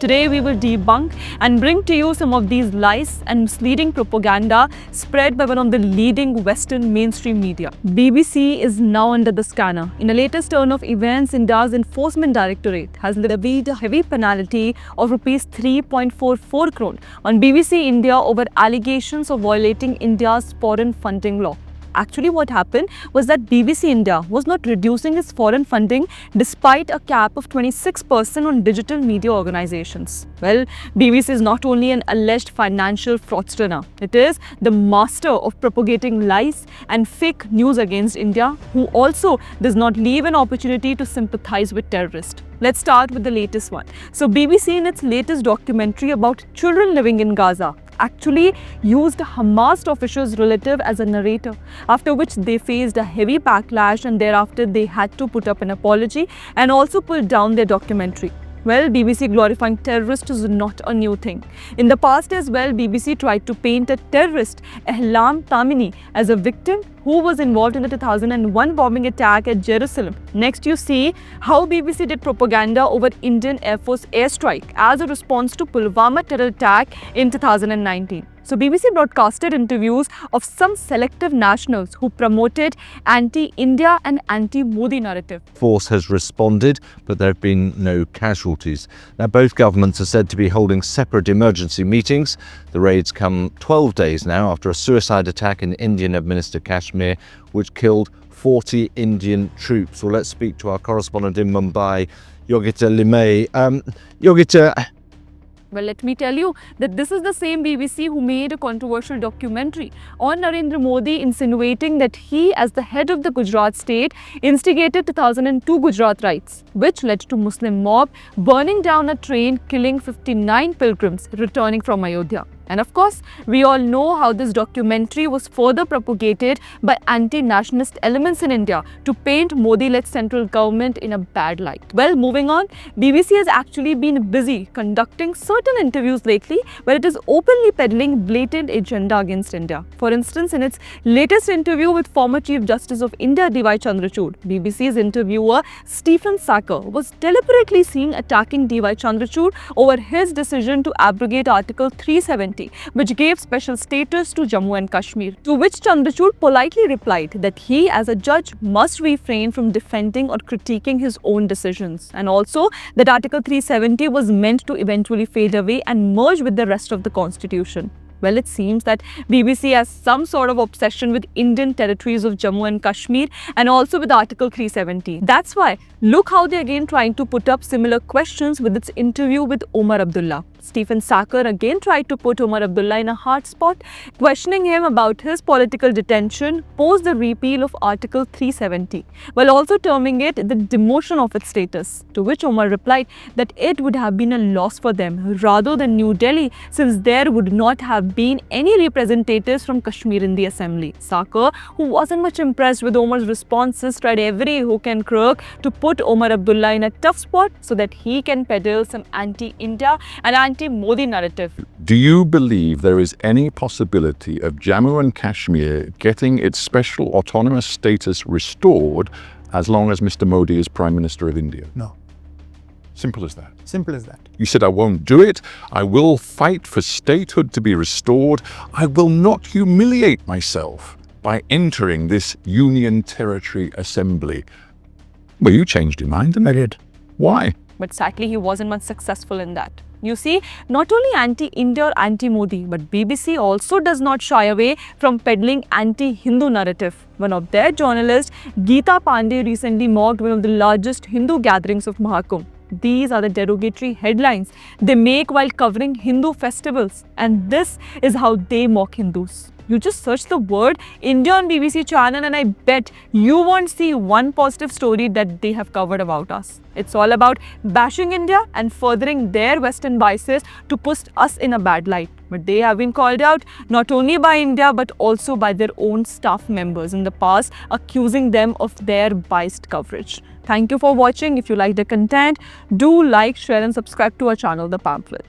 Today we will debunk and bring to you some of these lies and misleading propaganda spread by one of the leading Western mainstream media. BBC is now under the scanner. In the latest turn of events, India's Enforcement Directorate has levied a heavy penalty of Rs 3.44 crore on BBC India over allegations of violating India's foreign funding law. Actually, what happened was that BBC India was not reducing its foreign funding despite a cap of 26% on digital media organizations. Well, BBC is not only an alleged financial fraudster now, it is the master of propagating lies and fake news against India, who also does not leave an opportunity to sympathize with terrorists. Let's start with the latest one. So, BBC in its latest documentary about children living in Gaza actually used a Hamas official's relative as a narrator, after which they faced a heavy backlash and thereafter they had to put up an apology and also pull down their documentary. Well, BBC glorifying terrorists is not a new thing. In the past as well, BBC tried to paint a terrorist, Ehlam Tamimi, as a victim who was involved in the 2001 bombing attack at Jerusalem. Next, you see how BBC did propaganda over Indian Air Force airstrike as a response to Pulwama terror attack in 2019. So BBC broadcasted interviews of some selective nationals who promoted anti-India and anti-Modi narrative. Force has responded, but there have been no casualties. Now, both governments are said to be holding separate emergency meetings. The raids come 12 days now after a suicide attack in Indian-administered Kashmir, which killed 40 Indian troops. Well, let's speak to our correspondent in Mumbai, Yogita Limaye. Yogita, well, let me tell you that this is the same BBC who made a controversial documentary on Narendra Modi, insinuating that he, as the head of the Gujarat state, instigated 2002 Gujarat riots, which led to Muslim mob burning down a train, killing 59 pilgrims returning from Ayodhya. And of course, we all know how this documentary was further propagated by anti-nationalist elements in India to paint Modi-led central government in a bad light. Well, moving on, BBC has actually been busy conducting certain interviews lately where it is openly peddling blatant agenda against India. For instance, in its latest interview with former Chief Justice of India, D.Y. Chandrachud, BBC's interviewer Stephen Sacker was deliberately seen attacking D.Y. Chandrachud over his decision to abrogate Article 370, which gave special status to Jammu and Kashmir, to which Chandrachud politely replied that he as a judge must refrain from defending or critiquing his own decisions, and also that Article 370 was meant to eventually fade away and merge with the rest of the constitution. Well, it seems that BBC has some sort of obsession with Indian territories of Jammu and Kashmir and also with Article 370. That's why, look how they're again trying to put up similar questions with its interview with Omar Abdullah. Stephen Sacker again tried to put Omar Abdullah in a hard spot, questioning him about his political detention post the repeal of Article 370, while also terming it the demotion of its status, to which Omar replied that it would have been a loss for them rather than New Delhi, since there would not have been any representatives from Kashmir in the assembly. Sacker, who wasn't much impressed with Omar's responses, tried every hook and crook to put Omar Abdullah in a tough spot so that he can peddle some anti-India and anti-Modi narrative. Do you believe there is any possibility of Jammu and Kashmir getting its special autonomous status restored as long as Mr. Modi is Prime Minister of India? No. Simple as that. Simple as that. You said, I won't do it. I will fight for statehood to be restored. I will not humiliate myself by entering this Union Territory Assembly. Well, you changed your mind, didn't you? I did. Why? But sadly, he wasn't much successful in that. You see, not only anti-India or anti-Modi, but BBC also does not shy away from peddling anti-Hindu narrative. One of their journalists, Geeta Pandey, recently mocked one of the largest Hindu gatherings of Mahakumbh. These are the derogatory headlines they make while covering Hindu festivals. And this is how they mock Hindus. You just search the word India on BBC channel and I bet you won't see one positive story that they have covered about us. It's all about bashing India and furthering their Western biases to put us in a bad light. But they have been called out not only by India but also by their own staff members in the past, accusing them of their biased coverage. Thank you for watching. If you like the content, do like, share and subscribe to our channel, The Pamphlet.